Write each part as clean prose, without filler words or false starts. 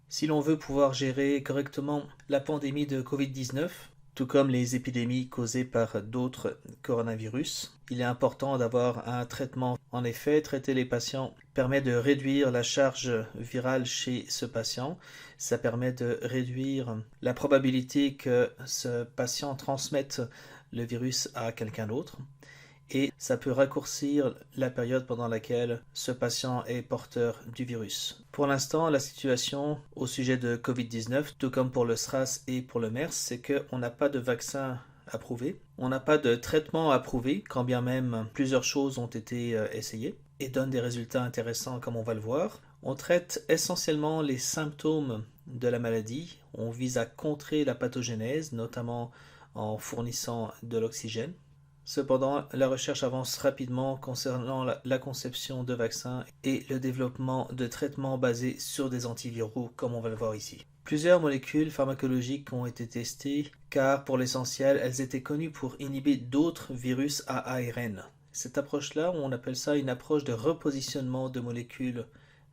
Si l'on veut pouvoir gérer correctement la pandémie de Covid-19, tout comme les épidémies causées par d'autres coronavirus, il est important d'avoir un traitement. En effet, traiter les patients permet de réduire la charge virale chez ce patient. Ça permet de réduire la probabilité que ce patient transmette le virus à quelqu'un d'autre. Et ça peut raccourcir la période pendant laquelle ce patient est porteur du virus. Pour l'instant, la situation au sujet de Covid-19, tout comme pour le SRAS et pour le MERS, c'est qu'on n'a pas de vaccin approuvé, on n'a pas de traitement approuvé, quand bien même plusieurs choses ont été essayées et donnent des résultats intéressants comme on va le voir. On traite essentiellement les symptômes de la maladie, on vise à contrer la pathogénèse, notamment en fournissant de l'oxygène. Cependant, la recherche avance rapidement concernant la conception de vaccins et le développement de traitements basés sur des antiviraux, comme on va le voir ici. Plusieurs molécules pharmacologiques ont été testées, car pour l'essentiel, elles étaient connues pour inhiber d'autres virus à ARN. Cette approche-là, on appelle ça une approche de repositionnement de molécules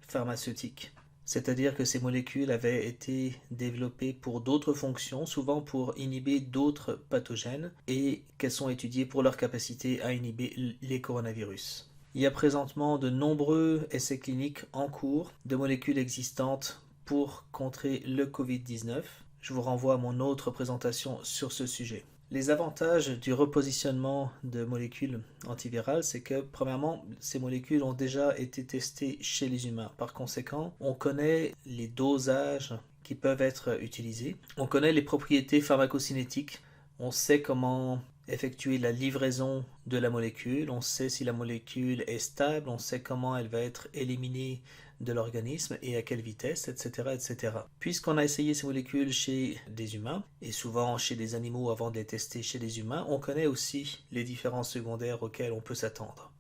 pharmaceutiques. C'est-à-dire que ces molécules avaient été développées pour d'autres fonctions, souvent pour inhiber d'autres pathogènes, et qu'elles sont étudiées pour leur capacité à inhiber les coronavirus. Il y a présentement de nombreux essais cliniques en cours de molécules existantes pour contrer le Covid-19. Je vous renvoie à mon autre présentation sur ce sujet. Les avantages du repositionnement de molécules antivirales, c'est que, premièrement, ces molécules ont déjà été testées chez les humains. Par conséquent, on connaît les dosages qui peuvent être utilisés. On connaît les propriétés pharmacocinétiques. On sait comment effectuer la livraison de la molécule. On sait si la molécule est stable. On sait comment elle va être éliminée de l'organisme et à quelle vitesse, etc., etc. Puisqu'on a essayé ces molécules chez des humains, et souvent chez des animaux avant de les tester chez les humains, on connaît aussi les différences secondaires auxquelles on peut s'attendre.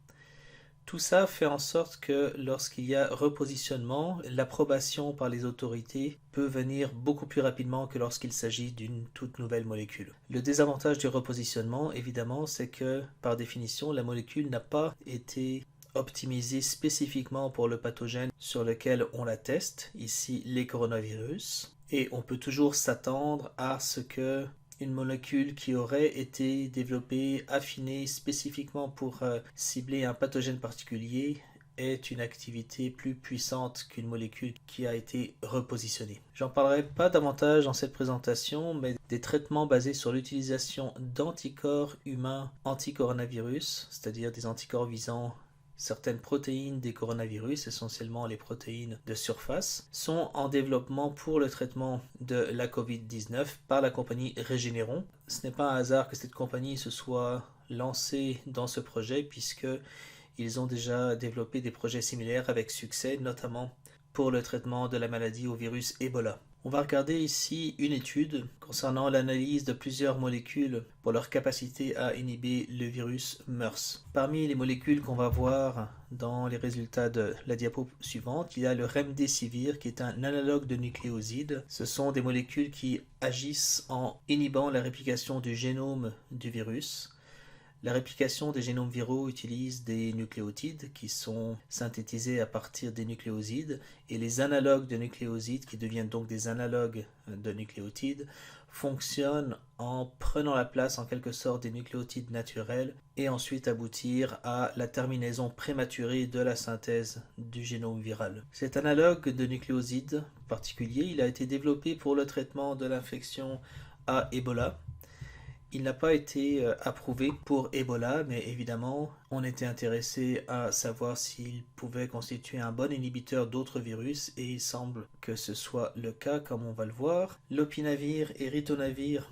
Tout ça fait en sorte que lorsqu'il y a repositionnement, l'approbation par les autorités peut venir beaucoup plus rapidement que lorsqu'il s'agit d'une toute nouvelle molécule. Le désavantage du repositionnement, évidemment, c'est que par définition, la molécule n'a pas été optimisée spécifiquement pour le pathogène sur lequel on la teste, ici les coronavirus, et on peut toujours s'attendre à ce que une molécule qui aurait été développée, affinée spécifiquement pour cibler un pathogène particulier est une activité plus puissante qu'une molécule qui a été repositionnée. J'en parlerai pas davantage dans cette présentation, mais des traitements basés sur l'utilisation d'anticorps humains anti-coronavirus, c'est-à-dire des anticorps visant certaines protéines des coronavirus, essentiellement les protéines de surface, sont en développement pour le traitement de la Covid-19 par la compagnie Regeneron. Ce n'est pas un hasard que cette compagnie se soit lancée dans ce projet, puisqu'ils ont déjà développé des projets similaires avec succès, notamment pour le traitement de la maladie au virus Ebola. On va regarder ici une étude concernant l'analyse de plusieurs molécules pour leur capacité à inhiber le virus MERS. Parmi les molécules qu'on va voir dans les résultats de la diapo suivante, il y a le Remdesivir qui est un analogue de nucléosides. Ce sont des molécules qui agissent en inhibant la réplication du génome du virus. La réplication des génomes viraux utilise des nucléotides qui sont synthétisés à partir des nucléosides, et les analogues de nucléosides, qui deviennent donc des analogues de nucléotides, fonctionnent en prenant la place en quelque sorte des nucléotides naturels et ensuite aboutir à la terminaison prématurée de la synthèse du génome viral. Cet analogue de nucléosides particulier, il a été développé pour le traitement de l'infection à Ebola. Il n'a pas été approuvé pour Ebola, mais évidemment, on était intéressé à savoir s'il pouvait constituer un bon inhibiteur d'autres virus, et il semble que ce soit le cas, comme on va le voir. Lopinavir et ritonavir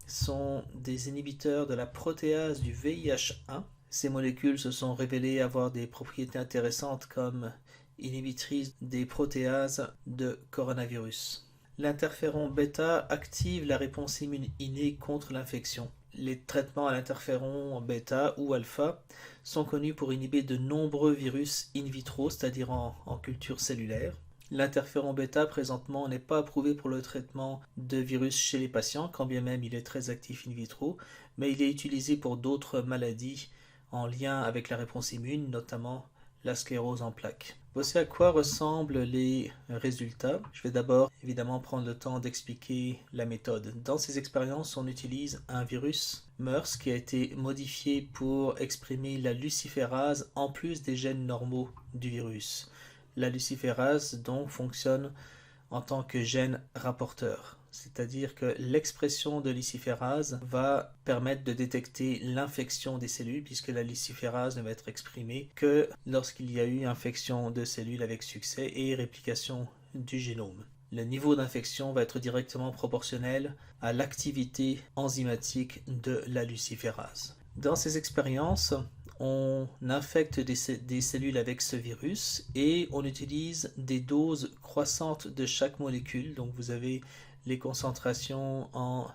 sont des inhibiteurs de la protéase du VIH1. Ces molécules se sont révélées avoir des propriétés intéressantes comme inhibitrices des protéases de coronavirus. L'interféron bêta active la réponse immune innée contre l'infection. Les traitements à l'interféron bêta ou alpha sont connus pour inhiber de nombreux virus in vitro, c'est-à-dire en culture cellulaire. L'interféron bêta présentement n'est pas approuvé pour le traitement de virus chez les patients, quand bien même il est très actif in vitro, mais il est utilisé pour d'autres maladies en lien avec la réponse immune, notamment la sclérose en plaques. Voici à quoi ressemblent les résultats. Je vais d'abord évidemment prendre le temps d'expliquer la méthode. Dans ces expériences, on utilise un virus MERS qui a été modifié pour exprimer la luciférase en plus des gènes normaux du virus. La luciférase donc fonctionne en tant que gène rapporteur. C'est-à-dire que l'expression de luciférase va permettre de détecter l'infection des cellules, puisque la luciférase ne va être exprimée que lorsqu'il y a eu infection de cellules avec succès et réplication du génome. Le niveau d'infection va être directement proportionnel à l'activité enzymatique de la luciférase. Dans ces expériences, on infecte des cellules avec ce virus et on utilise des doses croissantes de chaque molécule. Donc vous avez les concentrations en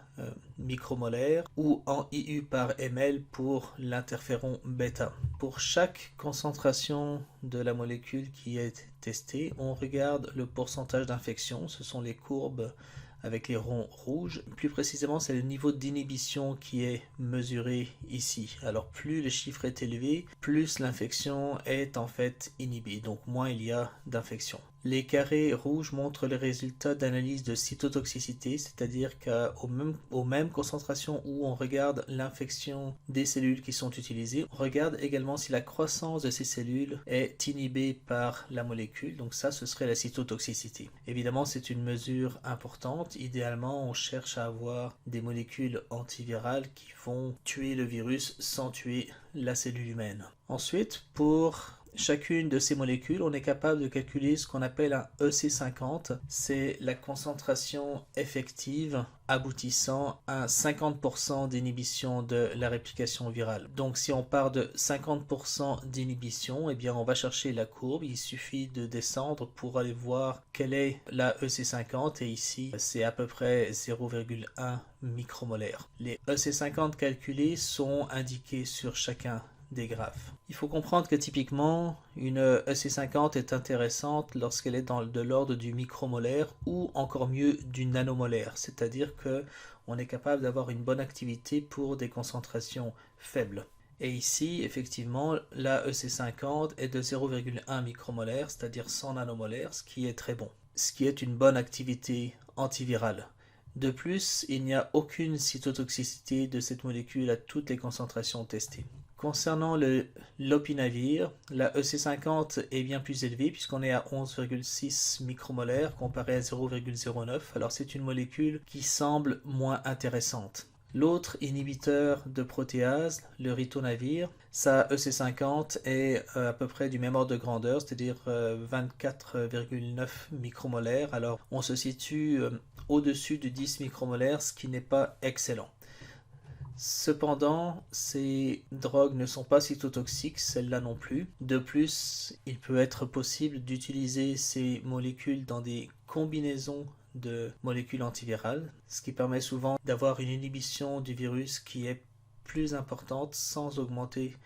micromolaires ou en IU par ml pour l'interféron bêta. Pour chaque concentration de la molécule qui est testée, on regarde le pourcentage d'infection. Ce sont les courbes avec les ronds rouges. Plus précisément, c'est le niveau d'inhibition qui est mesuré ici. Alors plus le chiffre est élevé, plus l'infection est en fait inhibée, donc moins il y a d'infection. Les carrés rouges montrent les résultats d'analyse de cytotoxicité, c'est-à-dire qu'aux mêmes concentrations où on regarde l'infection des cellules qui sont utilisées, on regarde également si la croissance de ces cellules est inhibée par la molécule, donc ça ce serait la cytotoxicité. Évidemment c'est une mesure importante, idéalement on cherche à avoir des molécules antivirales qui vont tuer le virus sans tuer la cellule humaine. Ensuite, pour chacune de ces molécules, on est capable de calculer ce qu'on appelle un EC50. C'est la concentration effective aboutissant à 50% d'inhibition de la réplication virale. Donc si on part de 50% d'inhibition, eh bien on va chercher la courbe. Il suffit de descendre pour aller voir quelle est la EC50 et ici c'est à peu près 0,1 micromolaire. Les EC50 calculés sont indiqués sur chacun des graphes. Il faut comprendre que typiquement une EC50 est intéressante lorsqu'elle est de l'ordre du micromolaire ou encore mieux du nanomolaire, c'est-à-dire que on est capable d'avoir une bonne activité pour des concentrations faibles. Et ici, effectivement, la EC50 est de 0,1 micromolaire, c'est-à-dire 100 nanomolaires, ce qui est très bon, ce qui est une bonne activité antivirale. De plus, il n'y a aucune cytotoxicité de cette molécule à toutes les concentrations testées. Concernant le lopinavir, la EC50 est bien plus élevée puisqu'on est à 11,6 micromolaires comparé à 0,09. Alors c'est une molécule qui semble moins intéressante. L'autre inhibiteur de protéase, le ritonavir, sa EC50 est à peu près du même ordre de grandeur, c'est-à-dire 24,9 micromolaires. Alors on se situe au-dessus de 10 micromolaires, ce qui n'est pas excellent. Cependant, ces drogues ne sont pas cytotoxiques, celles-là non plus. De plus, il peut être possible d'utiliser ces molécules dans des combinaisons de molécules antivirales, ce qui permet souvent d'avoir une inhibition du virus qui est plus importante sans augmenter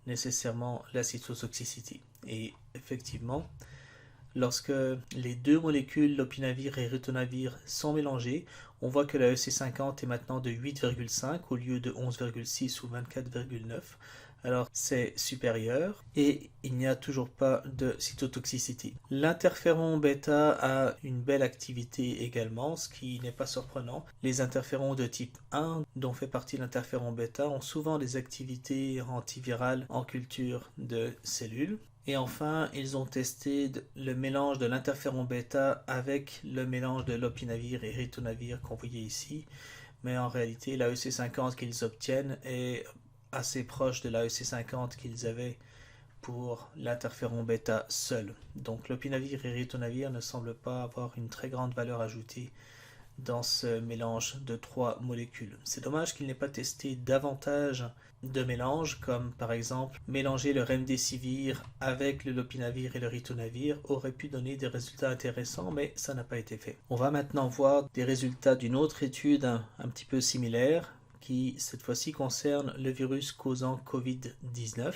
nécessairement la cytotoxicité. Et effectivement, lorsque les deux molécules, lopinavir et ritonavir, sont mélangées, on voit que la EC50 est maintenant de 8,5 au lieu de 11,6 ou 24,9. Alors c'est supérieur et il n'y a toujours pas de cytotoxicité. L'interféron bêta a une belle activité également, ce qui n'est pas surprenant. Les interférons de type 1, dont fait partie l'interféron bêta, ont souvent des activités antivirales en culture de cellules. Et enfin, ils ont testé le mélange de l'interféron bêta avec le mélange de lopinavir et ritonavir qu'on voyait ici. Mais en réalité, la EC50 qu'ils obtiennent est assez proche de la EC50 qu'ils avaient pour l'interféron bêta seul. Donc lopinavir et ritonavir ne semblent pas avoir une très grande valeur ajoutée dans ce mélange de trois molécules. C'est dommage qu'il n'ait pas testé davantage de mélanges, comme par exemple mélanger le remdesivir avec le lopinavir et le ritonavir aurait pu donner des résultats intéressants, mais ça n'a pas été fait. On va maintenant voir des résultats d'une autre étude un petit peu similaire, qui cette fois-ci concerne le virus causant Covid-19.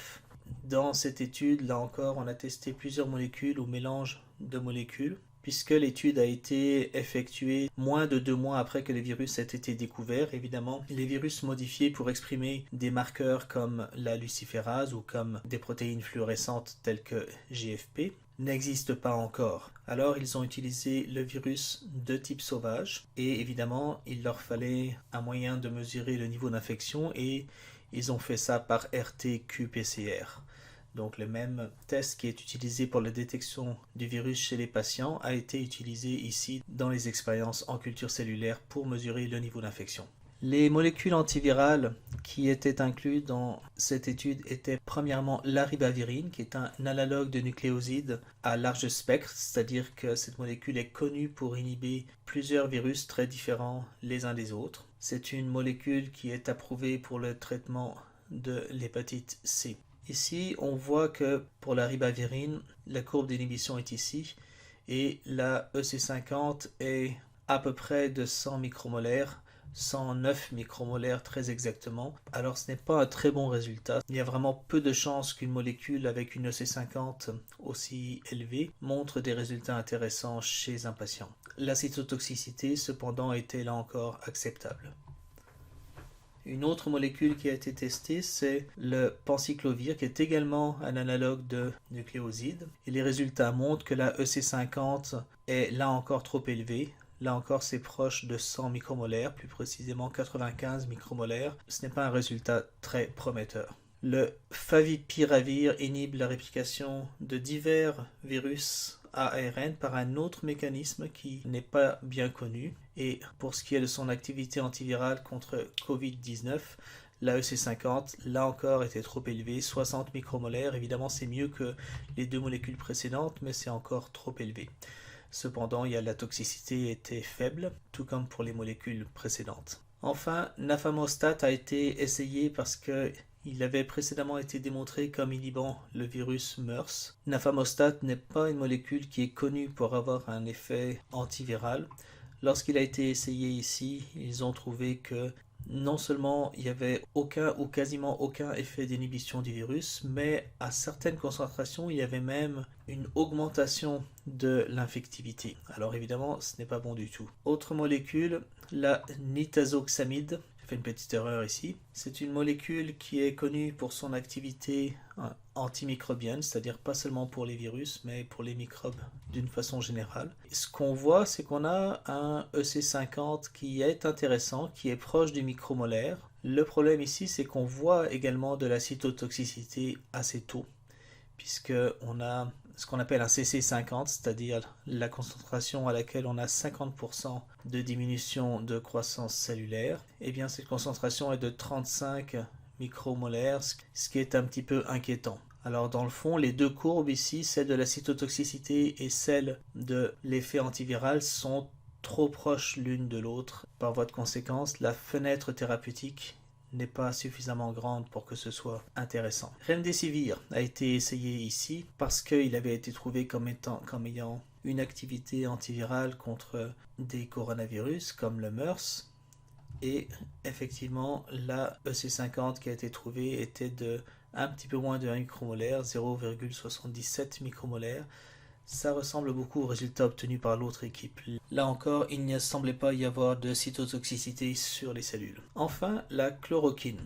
Dans cette étude, là encore, on a testé plusieurs molécules ou mélanges de molécules, puisque l'étude a été effectuée moins de 2 mois après que le virus ait été découvert. Évidemment, les virus modifiés pour exprimer des marqueurs comme la luciférase ou comme des protéines fluorescentes telles que GFP n'existe pas encore. Alors ils ont utilisé le virus de type sauvage et évidemment il leur fallait un moyen de mesurer le niveau d'infection et ils ont fait ça par RT-qPCR. Donc le même test qui est utilisé pour la détection du virus chez les patients a été utilisé ici dans les expériences en culture cellulaire pour mesurer le niveau d'infection. Les molécules antivirales qui étaient incluses dans cette étude étaient premièrement l'aribavirine, qui est un analogue de nucléoside à large spectre, c'est-à-dire que cette molécule est connue pour inhiber plusieurs virus très différents les uns des autres. C'est une molécule qui est approuvée pour le traitement de l'hépatite C. Ici, on voit que pour l'aribavirine, la courbe d'inhibition est ici, et la EC50 est à peu près de 100 micromolaires, 109 micromolaires très exactement. Alors ce n'est pas un très bon résultat. Il y a vraiment peu de chances qu'une molécule avec une EC50 aussi élevée montre des résultats intéressants chez un patient. La cytotoxicité cependant était là encore acceptable. Une autre molécule qui a été testée, c'est le panciclovir, qui est également un analogue de nucléoside. Et les résultats montrent que la EC50 est là encore trop élevée. Là encore, c'est proche de 100 micromolaires, plus précisément 95 micromolaires. Ce n'est pas un résultat très prometteur. Le favipiravir inhibe la réplication de divers virus à ARN par un autre mécanisme qui n'est pas bien connu. Et pour ce qui est de son activité antivirale contre Covid-19, la EC50, là encore, était trop élevée, 60 micromolaires. Évidemment, c'est mieux que les deux molécules précédentes, mais c'est encore trop élevé. Cependant, la toxicité était faible, tout comme pour les molécules précédentes. Enfin, nafamostat a été essayé parce que il avait précédemment été démontré comme inhibant le virus MERS. Nafamostat n'est pas une molécule qui est connue pour avoir un effet antiviral. Lorsqu'il a été essayé ici, ils ont trouvé que non seulement il n'y avait aucun ou quasiment aucun effet d'inhibition du virus, mais à certaines concentrations, il y avait même une augmentation de l'infectivité. Alors évidemment, ce n'est pas bon du tout. Autre molécule, la nitazoxamide. J'ai fait une petite erreur ici. C'est une molécule qui est connue pour son activité antimicrobienne, c'est-à-dire pas seulement pour les virus, mais pour les microbes d'une façon générale. Et ce qu'on voit, c'est qu'on a un EC50 qui est intéressant, qui est proche du micromolaire. Le problème ici, c'est qu'on voit également de la cytotoxicité assez tôt, puisqu'on a ce qu'on appelle un CC50, c'est-à-dire la concentration à laquelle on a 50% de diminution de croissance cellulaire. Et bien cette concentration est de 35 micromolaires, ce qui est un petit peu inquiétant. Alors dans le fond, les deux courbes ici, celle de la cytotoxicité et celle de l'effet antiviral, sont trop proches l'une de l'autre. Par voie de conséquence, la fenêtre thérapeutique n'est pas suffisamment grande pour que ce soit intéressant. Remdesivir a été essayé ici parce qu'il avait été trouvé comme ayant une activité antivirale contre des coronavirus comme le MERS. Et effectivement, la EC50 qui a été trouvée était de un petit peu moins de 1 micromolaire, 0,77 micromolaire. Ça ressemble beaucoup aux résultats obtenus par l'autre équipe. Là encore, il ne semblait pas y avoir de cytotoxicité sur les cellules. Enfin, la chloroquine.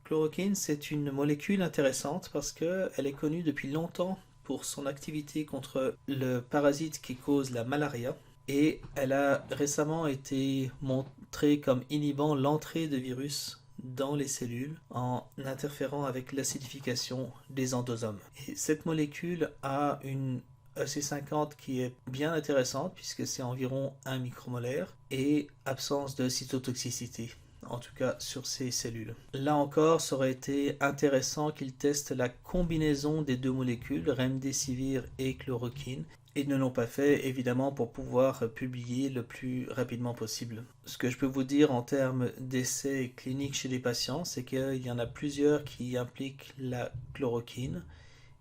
Chloroquine, c'est une molécule intéressante parce qu'elle est connue depuis longtemps pour son activité contre le parasite qui cause la malaria. Et elle a récemment été montrée comme inhibant l'entrée de virus dans les cellules en interférant avec l'acidification des endosomes. Et cette molécule a une EC50 qui est bien intéressante puisque c'est environ 1 micromolaire et absence de cytotoxicité, en tout cas sur ces cellules. Là encore, ça aurait été intéressant qu'ils testent la combinaison des deux molécules, remdesivir et chloroquine. Ils ne l'ont pas fait, évidemment, pour pouvoir publier le plus rapidement possible. Ce que je peux vous dire en termes d'essais cliniques chez les patients, c'est qu'il y en a plusieurs qui impliquent la chloroquine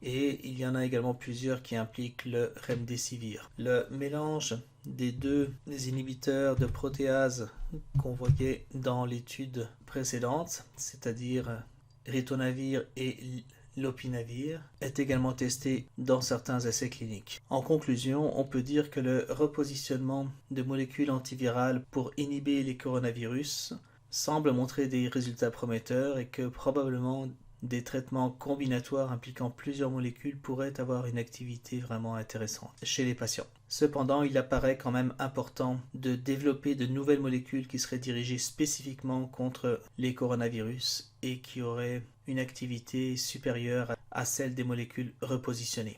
et il y en a également plusieurs qui impliquent le remdesivir. Le mélange des deux inhibiteurs de protéase qu'on voyait dans l'étude précédente, c'est-à-dire ritonavir et lopinavir, est également testé dans certains essais cliniques. En conclusion, on peut dire que le repositionnement de molécules antivirales pour inhiber les coronavirus semble montrer des résultats prometteurs et que probablement des traitements combinatoires impliquant plusieurs molécules pourraient avoir une activité vraiment intéressante chez les patients. Cependant, il apparaît quand même important de développer de nouvelles molécules qui seraient dirigées spécifiquement contre les coronavirus et qui auraient une activité supérieure à celle des molécules repositionnées.